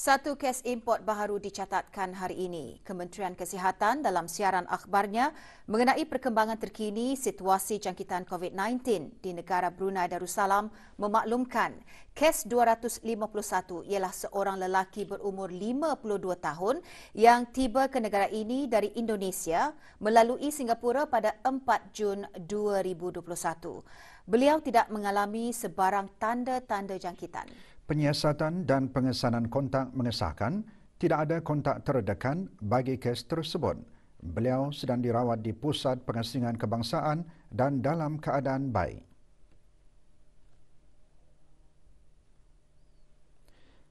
Satu kes import baharu dicatatkan hari ini. Kementerian Kesihatan dalam siaran akhbarnya mengenai perkembangan terkini situasi jangkitan COVID-19 di negara Brunei Darussalam memaklumkan kes 251 ialah seorang lelaki berumur 52 tahun yang tiba ke negara ini dari Indonesia melalui Singapura pada 4 Jun 2021. Beliau tidak mengalami sebarang tanda-tanda jangkitan. Penyiasatan dan pengesanan kontak mengesahkan tidak ada kontak terdekat bagi kes tersebut. Beliau sedang dirawat di Pusat Pengasingan Kebangsaan dan dalam keadaan baik.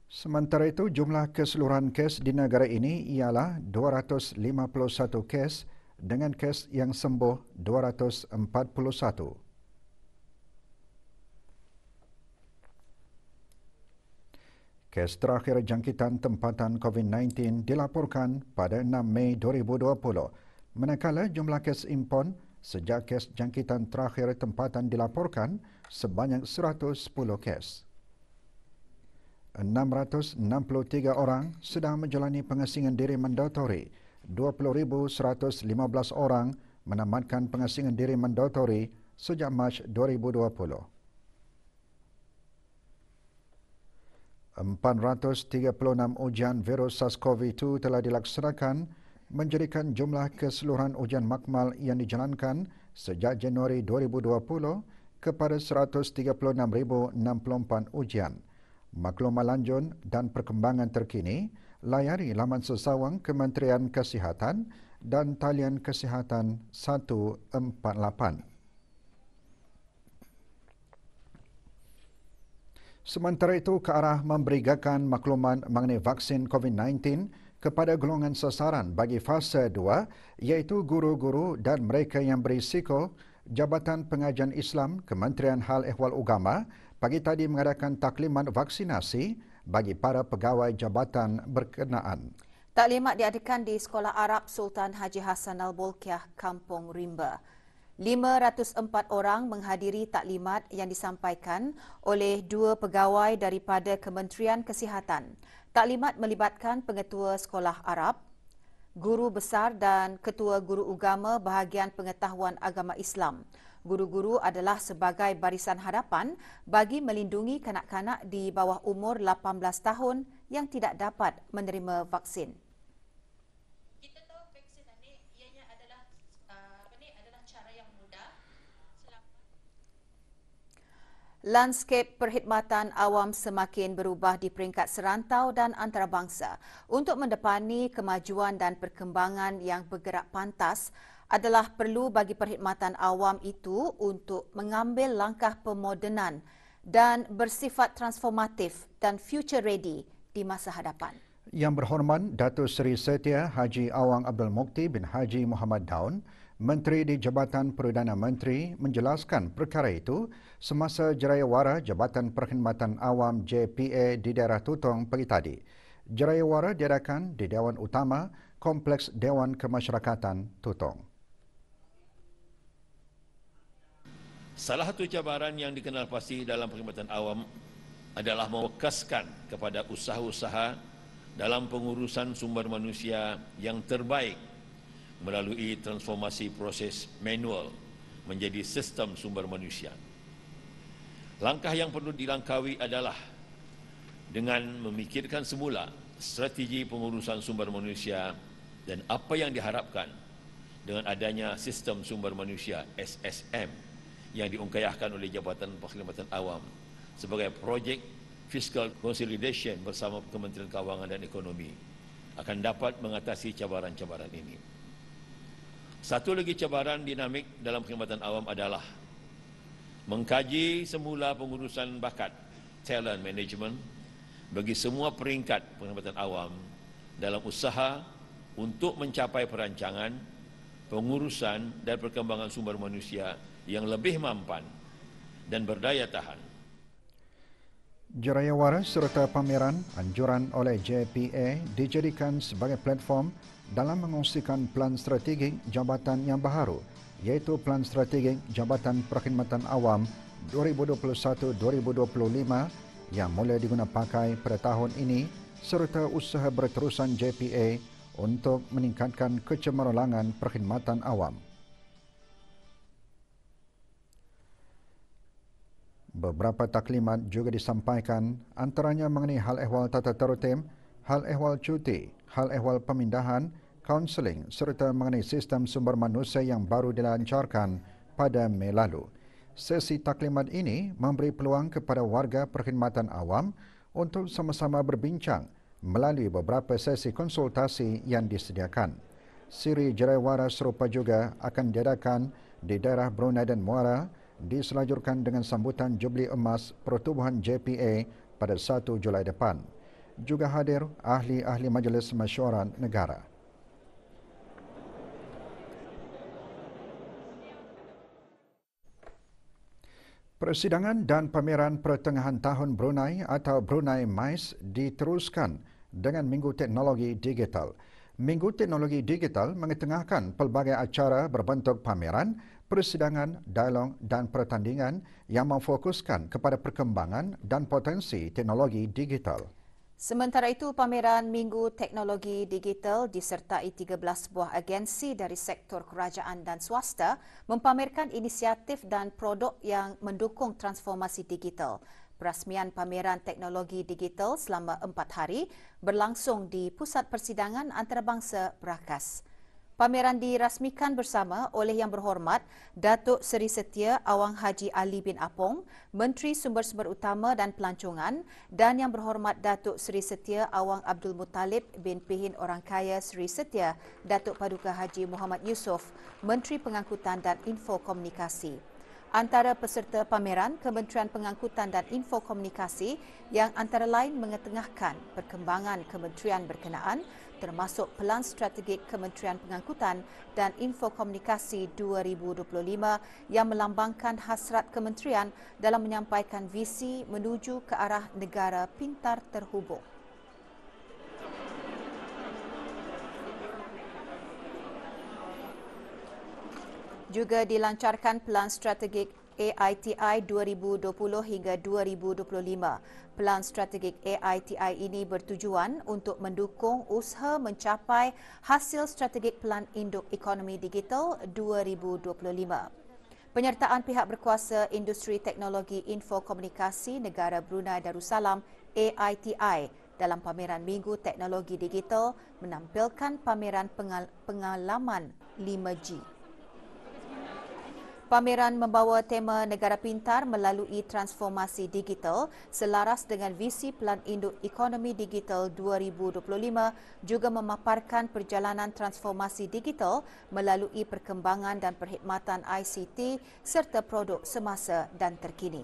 Sementara itu, jumlah keseluruhan kes di negara ini ialah 251 kes dengan kes yang sembuh 241. Kes terakhir jangkitan tempatan COVID-19 dilaporkan pada 6 Mei 2020, manakala jumlah kes impon sejak kes jangkitan terakhir tempatan dilaporkan sebanyak 110 kes. 663 orang sedang menjalani pengasingan diri mandatori, 20,115 orang menamatkan pengasingan diri mandatori sejak Mac 2020. 436 ujian virus SARS-CoV-2 telah dilaksanakan, menjadikan jumlah keseluruhan ujian makmal yang dijalankan sejak Januari 2020 kepada 136,064 ujian. Maklumat lanjut dan perkembangan terkini layari laman sesawang Kementerian Kesihatan dan talian Kesihatan 148. Sementara itu, ke arah memberigakan maklumat mengenai vaksin COVID-19 kepada golongan sasaran bagi fasa 2, iaitu guru-guru dan mereka yang berisiko, Jabatan Pengajian Islam Kementerian Hal Ehwal Agama pagi tadi mengadakan taklimat vaksinasi bagi para pegawai jabatan berkenaan. Taklimat diadakan di Sekolah Arab Sultan Haji Hassan Al-Bolkiah, Kampung Rimba. 504 orang menghadiri taklimat yang disampaikan oleh dua pegawai daripada Kementerian Kesihatan. Taklimat melibatkan pengetua Sekolah Arab, guru besar dan ketua guru agama bahagian pengetahuan agama Islam. Guru-guru adalah sebagai barisan hadapan bagi melindungi kanak-kanak di bawah umur 18 tahun yang tidak dapat menerima vaksin. Lanskap perkhidmatan awam semakin berubah di peringkat serantau dan antarabangsa. Untuk mendepani kemajuan dan perkembangan yang bergerak pantas adalah perlu bagi perkhidmatan awam itu untuk mengambil langkah pemodenan dan bersifat transformatif dan future ready di masa hadapan. Yang berhormat Datuk Seri Setia Haji Awang Abdul Mukti bin Haji Muhammad Daun, Menteri di Jabatan Perdana Menteri, menjelaskan perkara itu semasa Jerayawara Jabatan Perkhidmatan Awam JPA di daerah Tutong pagi tadi. Jerayawara diadakan di Dewan Utama Kompleks Dewan Kemasyarakatan Tutong. Salah satu cabaran yang dikenal pasti dalam perkhidmatan awam adalah mewekaskan kepada usaha-usaha dalam pengurusan sumber manusia yang terbaik melalui transformasi proses manual menjadi sistem sumber manusia. Langkah yang perlu dilangkaui adalah dengan memikirkan semula strategi pengurusan sumber manusia dan apa yang diharapkan dengan adanya sistem sumber manusia SSM yang diungkayahkan oleh Jabatan Perkhidmatan Awam sebagai projek fiscal consolidation bersama Kementerian Kewangan dan Ekonomi akan dapat mengatasi cabaran-cabaran ini. Satu lagi cabaran dinamik dalam perkhidmatan awam adalah mengkaji semula pengurusan bakat, talent management bagi semua peringkat perkhidmatan awam dalam usaha untuk mencapai perancangan, pengurusan dan perkembangan sumber manusia yang lebih mampan dan berdaya tahan. Jerayawara serta pameran anjuran oleh JPA dijadikan sebagai platform dalam mengongsikan plan strategik jabatan yang baharu, iaitu Plan Strategik Jabatan Perkhidmatan Awam 2021-2025 yang mula diguna pakai pada tahun ini serta usaha berterusan JPA untuk meningkatkan kecemerlangan perkhidmatan awam. Beberapa taklimat juga disampaikan, antaranya mengenai hal ehwal tata tertib, hal ehwal cuti, hal ehwal pemindahan, kaunseling serta mengenai sistem sumber manusia yang baru dilancarkan pada Mei lalu. Sesi taklimat ini memberi peluang kepada warga perkhidmatan awam untuk sama-sama berbincang melalui beberapa sesi konsultasi yang disediakan. Siri Jeraiwara serupa juga akan diadakan di daerah Brunei dan Muara, diselajurkan dengan sambutan Jubli Emas Pertubuhan JPA pada 1 Julai depan. Juga hadir ahli-ahli Majlis Mesyuarat Negara. Persidangan dan pameran pertengahan tahun Brunei atau Brunei MICE diteruskan dengan Minggu Teknologi Digital. Minggu Teknologi Digital mengetengahkan pelbagai acara berbentuk pameran, persidangan, dialog dan pertandingan yang memfokuskan kepada perkembangan dan potensi teknologi digital. Sementara itu, pameran Minggu Teknologi Digital disertai 13 buah agensi dari sektor kerajaan dan swasta mempamerkan inisiatif dan produk yang mendukung transformasi digital. Perasmian pameran teknologi digital selama 4 hari berlangsung di Pusat Persidangan Antarabangsa Berakas. Pameran dirasmikan bersama oleh Yang Berhormat Datuk Seri Setia Awang Haji Ali bin Apong, Menteri Sumber-Sumber Utama dan Pelancongan, dan Yang Berhormat Datuk Seri Setia Awang Abdul Muttalib bin Pihin Orangkaya Seri Setia Datuk Paduka Haji Muhammad Yusof, Menteri Pengangkutan dan Infokomunikasi. Antara peserta pameran, Kementerian Pengangkutan dan Infokomunikasi yang antara lain mengetengahkan perkembangan kementerian berkenaan termasuk Pelan Strategik Kementerian Pengangkutan dan Infokomunikasi 2025 yang melambangkan hasrat kementerian dalam menyampaikan visi menuju ke arah negara pintar terhubung. Juga dilancarkan Pelan Strategik AITI 2020 hingga 2025. Pelan Strategik AITI ini bertujuan untuk mendukung usaha mencapai hasil strategik Pelan Induk Ekonomi Digital 2025. Penyertaan pihak berkuasa Industri Teknologi Infokomunikasi Negara Brunei Darussalam AITI dalam pameran Minggu Teknologi Digital menampilkan pameran pengalaman 5G. Pameran membawa tema Negara Pintar melalui transformasi digital selaras dengan visi Pelan Induk Ekonomi Digital 2025 juga memaparkan perjalanan transformasi digital melalui perkembangan dan perkhidmatan ICT serta produk semasa dan terkini.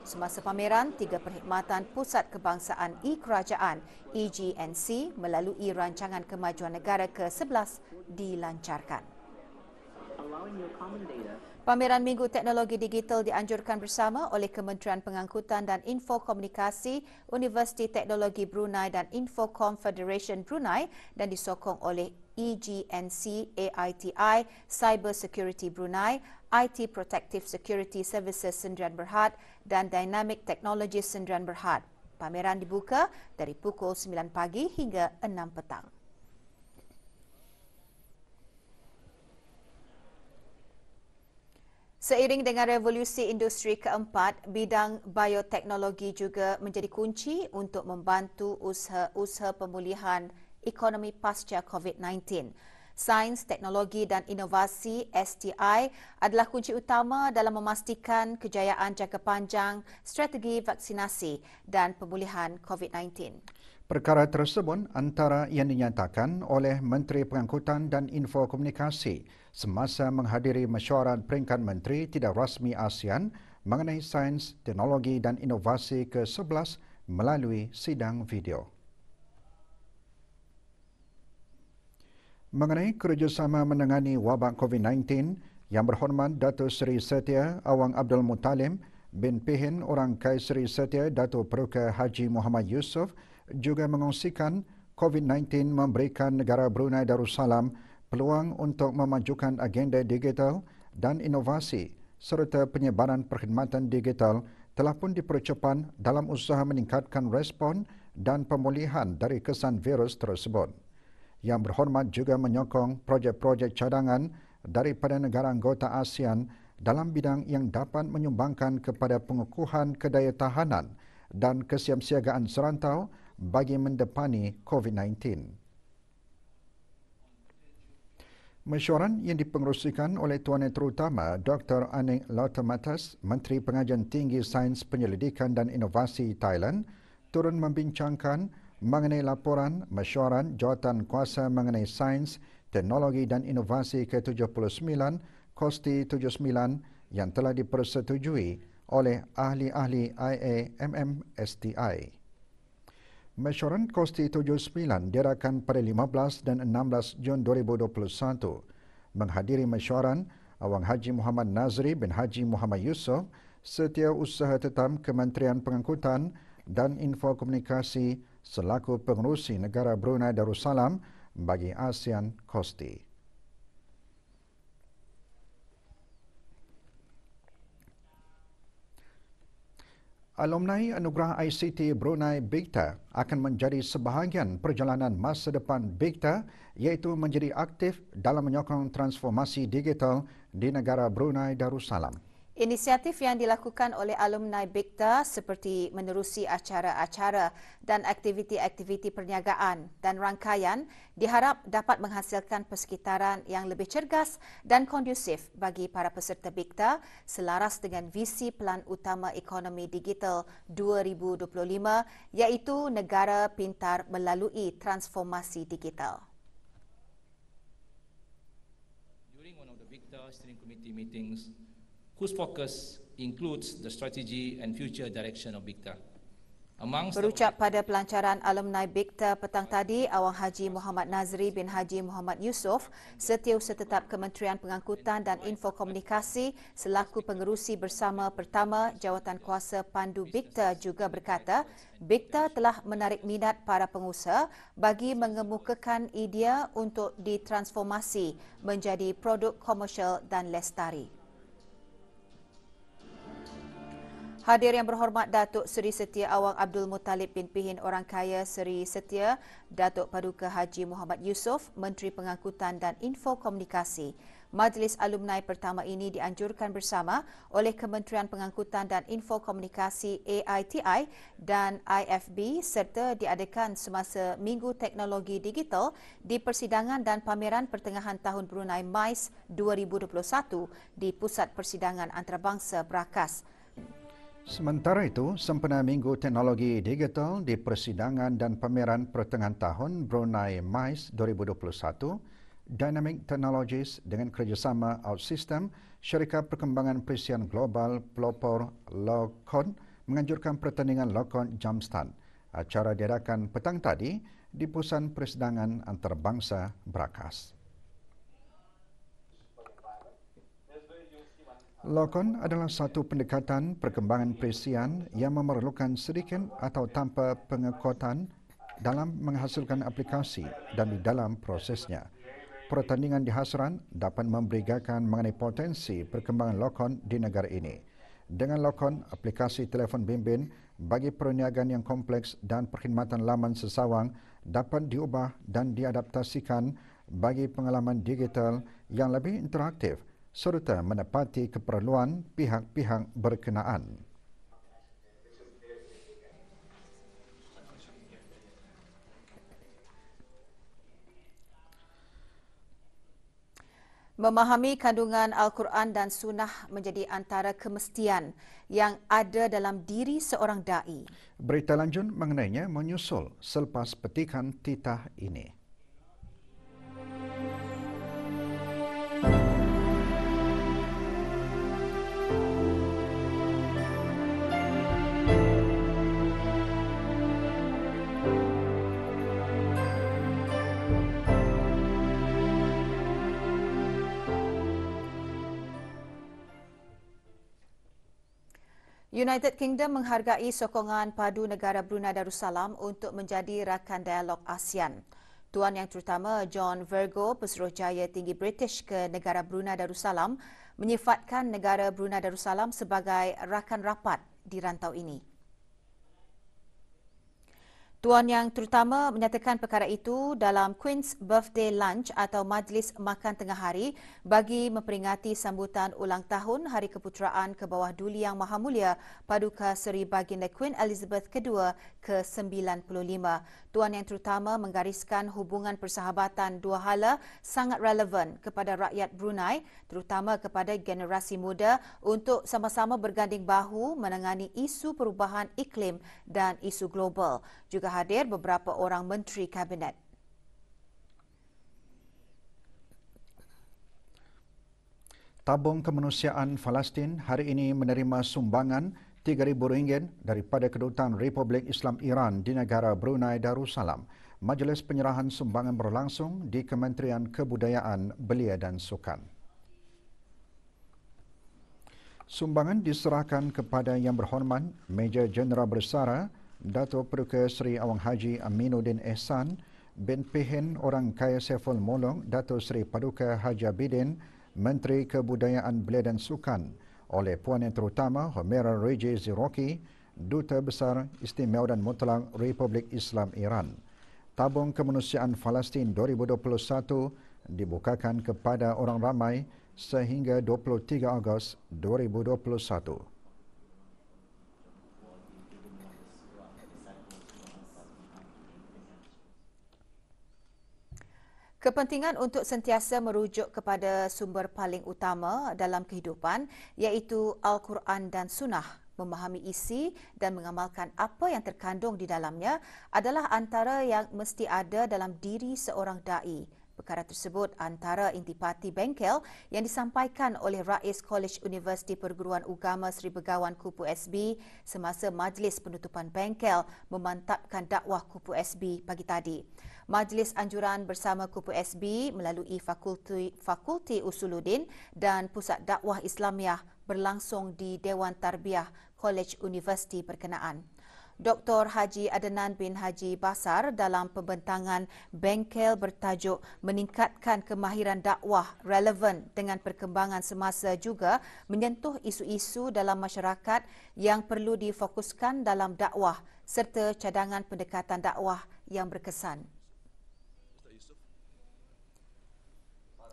Semasa pameran, 3 perkhidmatan Pusat Kebangsaan E-Kerajaan EGNC melalui Rancangan Kemajuan Negara ke-11 dilancarkan. Pameran Minggu Teknologi Digital dianjurkan bersama oleh Kementerian Pengangkutan dan Infokomunikasi, Universiti Teknologi Brunei dan Infocom Federation Brunei dan disokong oleh EGNC, AITI, Cyber Security Brunei, IT Protective Security Services Sendirian Berhad dan Dynamic Technologies Sendirian Berhad. Pameran dibuka dari pukul 9 pagi hingga 6 petang. Seiring dengan revolusi industri keempat, bidang bioteknologi juga menjadi kunci untuk membantu usaha pemulihan ekonomi pasca COVID-19. Sains, Teknologi dan Inovasi STI adalah kunci utama dalam memastikan kejayaan jangka panjang strategi vaksinasi dan pemulihan COVID-19. Perkara tersebut antara yang dinyatakan oleh Menteri Pengangkutan dan Infokomunikasi semasa menghadiri mesyuarat peringkat menteri tidak rasmi ASEAN mengenai sains, teknologi dan inovasi ke-11 melalui sidang video. Mengenai kerjasama menangani wabak COVID-19, Yang Berhormat Datuk Seri Setia Awang Abdul Muttalib bin Pihin Orangkaya Seri Setia Datuk Paduka Haji Muhammad Yusof juga mengongsikan COVID-19 memberikan negara Brunei Darussalam peluang untuk memajukan agenda digital dan inovasi serta penyebaran perkhidmatan digital telah pun dipercepat dalam usaha meningkatkan respon dan pemulihan dari kesan virus tersebut. Yang Berhormat juga menyokong projek-projek cadangan daripada negara anggota ASEAN dalam bidang yang dapat menyumbangkan kepada pengukuhan kedayatahanan dan kesiapsiagaan serantau bagi mendepani COVID-19. Mesyuaran yang dipengerusikan oleh Tuan Yang Terutama Dr. Anik Lautomatas, Menteri Pengajian Tinggi Sains Penyelidikan dan Inovasi Thailand, turun membincangkan mengenai laporan mesyuaran Jawatan Kuasa mengenai Sains, Teknologi dan Inovasi ke-79, KOSTI 79 yang telah dipersetujui oleh ahli-ahli IAMM-STI. Mesyuaran KOSTI 79 diadakan pada 15 dan 16 Jun 2021. Menghadiri mesyuaran Awang Haji Muhammad Nazri bin Haji Muhammad Yusof, Setiausaha Tetap Kementerian Pengangkutan dan Infokomunikasi selaku pengerusi negara Brunei Darussalam bagi ASEAN KOSTI. Alumni Anugerah ICT Brunei BIGTA akan menjadi sebahagian perjalanan masa depan BIGTA, iaitu menjadi aktif dalam menyokong transformasi digital di negara Brunei Darussalam. Inisiatif yang dilakukan oleh alumni BIGTA seperti menerusi acara-acara dan aktiviti-aktiviti perniagaan dan rangkaian diharap dapat menghasilkan persekitaran yang lebih cergas dan kondusif bagi para peserta BIGTA selaras dengan visi Pelan Utama Ekonomi Digital 2025 iaitu negara pintar melalui transformasi digital. During one of the BIGTA Steering Committee meetings, whose focus includes the strategy and future direction of BIGTA. Berucap pada pelancaran alumni BIGTA petang tadi, Awang Haji Muhammad Nazri bin Haji Muhammad Yusof, Setiausaha Tetap Kementerian Pengangkutan dan Infokomunikasi selaku pengerusi bersama pertama Jawatan Kuasa Pandu BIGTA juga berkata, BIGTA telah menarik minat para pengusaha bagi mengemukakan idea untuk ditransformasi menjadi produk komersial dan lestari. Hadir Yang Berhormat Datuk Seri Setia Awang Abdul Muttalib bin Pihin Orang Kaya Seri Setia, Datuk Paduka Haji Muhammad Yusof, Menteri Pengangkutan dan Infokomunikasi. Majlis alumni pertama ini dianjurkan bersama oleh Kementerian Pengangkutan dan Infokomunikasi AITI dan IFB serta diadakan semasa Minggu Teknologi Digital di Persidangan dan Pameran Pertengahan Tahun Brunei MICE 2021 di Pusat Persidangan Antarabangsa Brakas. Sementara itu, sempena Minggu Teknologi Digital di Persidangan dan Pameran Pertengahan Tahun Brunei MICE 2021, Dynamic Technologies dengan kerjasama OutSystem, Syarikat Perkembangan Perisian Global pelopor Lokon menganjurkan pertandingan Lokon Jamstan. Acara diadakan petang tadi di Pusat Persidangan Antarabangsa Brakas. Lokon adalah satu pendekatan perkembangan perisian yang memerlukan sedikit atau tanpa pengekuatan dalam menghasilkan aplikasi dan di dalam prosesnya. Pertandingan di Hasran dapat memberi gagan mengenai potensi perkembangan Lokon di negara ini. Dengan Lokon, aplikasi telefon bimbit bagi perniagaan yang kompleks dan perkhidmatan laman sesawang dapat diubah dan diadaptasikan bagi pengalaman digital yang lebih interaktif serta menepati keperluan pihak-pihak berkenaan. Memahami kandungan Al-Quran dan Sunnah menjadi antara kemestian yang ada dalam diri seorang da'i. Berita lanjut mengenainya menyusul selepas petikan titah ini. United Kingdom menghargai sokongan padu negara Brunei Darussalam untuk menjadi rakan dialog ASEAN. Tuan Yang Terutama John Virgo, Pesuruhjaya Tinggi British ke negara Brunei Darussalam, menyifatkan negara Brunei Darussalam sebagai rakan rapat di rantau ini. Tuan Yang Terutama menyatakan perkara itu dalam Queen's Birthday Lunch atau Majlis Makan Tengah Hari bagi memperingati sambutan ulang tahun Hari Keputeraan ke bawah Duli Yang Maha Mulia Paduka Seri Baginda Queen Elizabeth II ke-95. Tuan Yang Terutama menggariskan hubungan persahabatan dua hala sangat relevan kepada rakyat Brunei, terutama kepada generasi muda untuk sama-sama berganding bahu menangani isu perubahan iklim dan isu global. Juga hadir beberapa orang menteri kabinet. Tabung Kemanusiaan Palestin hari ini menerima sumbangan RM3,000 daripada Kedutaan Republik Islam Iran di negara Brunei Darussalam. Majlis penyerahan sumbangan berlangsung di Kementerian Kebudayaan, Belia dan Sukan. Sumbangan diserahkan kepada Yang Berhormat Major Jeneral Bersara Datuk Paduka Seri Awang Haji Aminuddin Ehsan bin Pihin Orang Kaya Saiful Muluk Datuk Seri Paduka Haji Abidin Menteri Kebudayaan Belia dan Sukan oleh Puan Yang Terutama Humaira Reji Ziroki Duta Besar Istimewa dan Mutlak Republik Islam Iran. Tabung Kemanusiaan Palestin 2021 dibukakan kepada orang ramai sehingga 23 Ogos 2021. Kepentingan untuk sentiasa merujuk kepada sumber paling utama dalam kehidupan iaitu Al-Quran dan Sunnah, memahami isi dan mengamalkan apa yang terkandung di dalamnya adalah antara yang mesti ada dalam diri seorang da'i. Perkara tersebut antara intipati bengkel yang disampaikan oleh Rais Kolej Universiti Perguruan Ugama Seri Begawan Kupu SB semasa majlis penutupan bengkel memantapkan dakwah Kupu SB pagi tadi. Majlis anjuran bersama Kupu SB melalui Fakulti Usuluddin dan Pusat Dakwah Islamiah berlangsung di Dewan Tarbiyah Kolej Universiti berkenaan. Dr. Haji Adnan bin Haji Basar dalam pembentangan bengkel bertajuk meningkatkan kemahiran dakwah relevan dengan perkembangan semasa juga menyentuh isu-isu dalam masyarakat yang perlu difokuskan dalam dakwah serta cadangan pendekatan dakwah yang berkesan.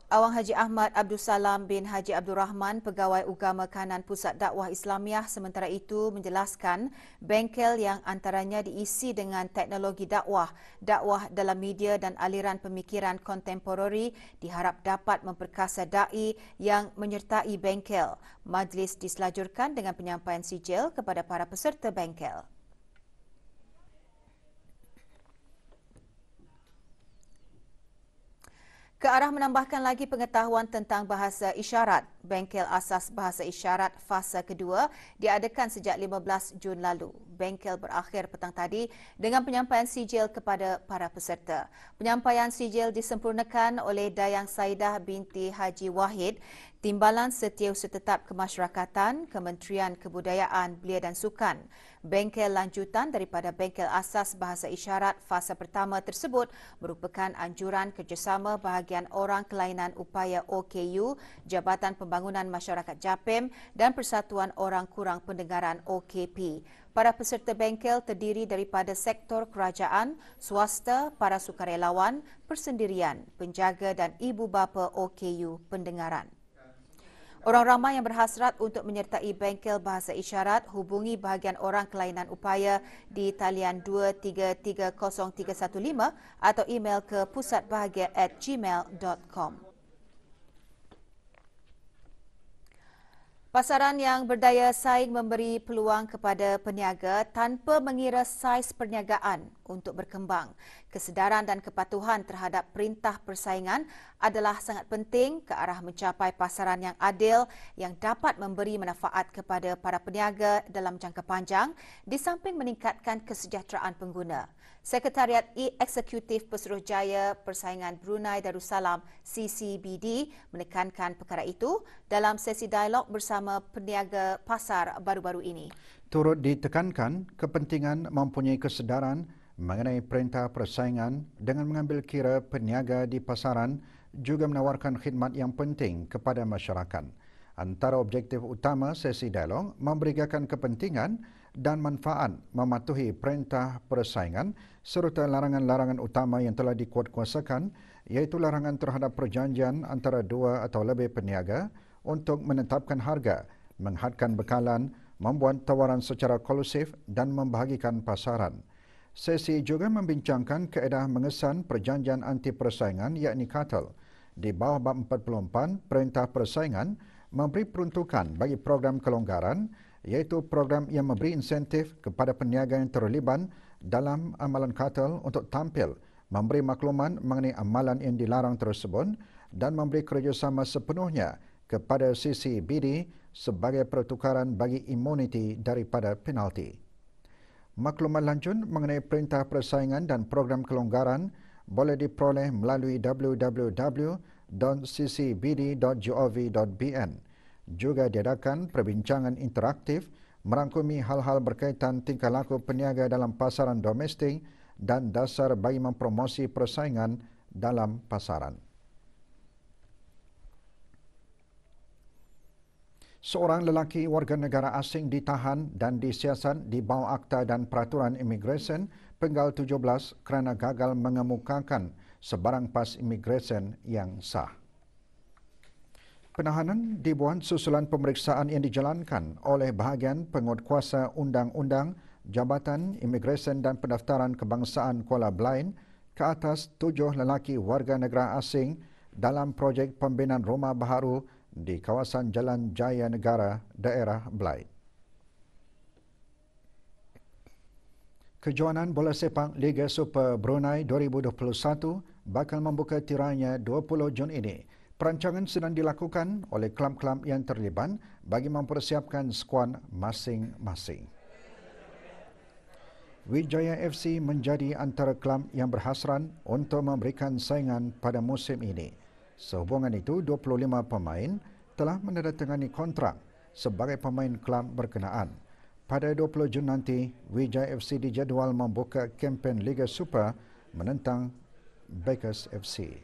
Awang Haji Ahmad Abdul Salam bin Haji Abdul Rahman, Pegawai Ugama Kanan Pusat Dakwah Islamiah sementara itu menjelaskan bengkel yang antaranya diisi dengan teknologi dakwah, dakwah dalam media dan aliran pemikiran kontemporari diharap dapat memperkasa da'i yang menyertai bengkel. Majlis diselajurkan dengan penyampaian sijil kepada para peserta bengkel. Ke arah menambahkan lagi pengetahuan tentang bahasa isyarat, Bengkel Asas Bahasa Isyarat fasa kedua diadakan sejak 15 Jun lalu. Bengkel berakhir petang tadi dengan penyampaian sijil kepada para peserta. Penyampaian sijil disempurnakan oleh Dayang Saidah binti Haji Wahid, Timbalan Setiausaha Tetap Kemasyarakatan, Kementerian Kebudayaan, Belia dan Sukan. Bengkel lanjutan daripada Bengkel Asas Bahasa Isyarat fasa pertama tersebut merupakan anjuran kerjasama bahagian orang kelainan upaya OKU, Jabatan Pembangunan Masyarakat JAPEM dan Persatuan Orang Kurang Pendengaran OKP. Para peserta bengkel terdiri daripada sektor kerajaan, swasta, para sukarelawan, persendirian, penjaga dan ibu bapa OKU pendengaran. Orang ramai yang berhasrat untuk menyertai bengkel bahasa isyarat hubungi bahagian orang kelainan upaya di talian 23303115 atau email ke pusatbahagia@gmail.com. Pasaran yang berdaya saing memberi peluang kepada peniaga tanpa mengira saiz perniagaan untuk berkembang. Kesedaran dan kepatuhan terhadap perintah persaingan adalah sangat penting ke arah mencapai pasaran yang adil yang dapat memberi manfaat kepada para peniaga dalam jangka panjang di samping meningkatkan kesejahteraan pengguna. Sekretariat Eksekutif Pesuruhjaya Persaingan Brunei Darussalam CCBD menekankan perkara itu dalam sesi dialog bersama peniaga pasar baru-baru ini. Turut ditekankan kepentingan mempunyai kesedaran mengenai perintah persaingan dengan mengambil kira peniaga di pasaran juga menawarkan khidmat yang penting kepada masyarakat. Antara objektif utama sesi dialog memberikan kepentingan dan manfaat mematuhi perintah persaingan serta larangan-larangan utama yang telah dikuatkuasakan, iaitu larangan terhadap perjanjian antara dua atau lebih peniaga untuk menetapkan harga, menghadkan bekalan, membuat tawaran secara kolusif dan membahagikan pasaran. Sesi juga membincangkan kaedah mengesan perjanjian anti persaingan yakni kartel. Di bawah bab 44 Perintah Persaingan memberi peruntukan bagi program kelonggaran, iaitu program yang memberi insentif kepada peniaga yang terlibat dalam amalan kartel untuk tampil, memberi makluman mengenai amalan yang dilarang tersebut dan memberi kerjasama sepenuhnya kepada CCBD sebagai pertukaran bagi imuniti daripada penalti. Maklumat lanjut mengenai perintah persaingan dan program kelonggaran boleh diperoleh melalui www.ccbd.gov.bn. Juga diadakan perbincangan interaktif merangkumi hal-hal berkaitan tingkah laku peniaga dalam pasaran domestik dan dasar bagi mempromosi persaingan dalam pasaran. Seorang lelaki warga negara asing ditahan dan disiasat di bawah Akta dan Peraturan Imigresen Penggal 17 kerana gagal mengemukakan sebarang pas imigresen yang sah. Penahanan dibuat susulan pemeriksaan yang dijalankan oleh bahagian penguatkuasa Undang-Undang Jabatan Imigresen dan Pendaftaran Kebangsaan Kuala Blain ke atas 7 lelaki warga negara asing dalam projek pembinaan rumah baharu di kawasan Jalan Jaya Negara, daerah Blain. Kejohanan bola sepak Liga Super Brunei 2021 bakal membuka tirainya 20 Jun ini. Perancangan sedang dilakukan oleh klub-klub yang terlibat bagi mempersiapkan skuad masing-masing. Wijaya FC menjadi antara klub yang berhasrat untuk memberikan saingan pada musim ini. Sehubungan itu, 25 pemain telah menandatangani kontrak sebagai pemain klub berkenaan. Pada 20 Jun nanti, Wijaya FC dijadual membuka kempen Liga Super menentang Bakers FC.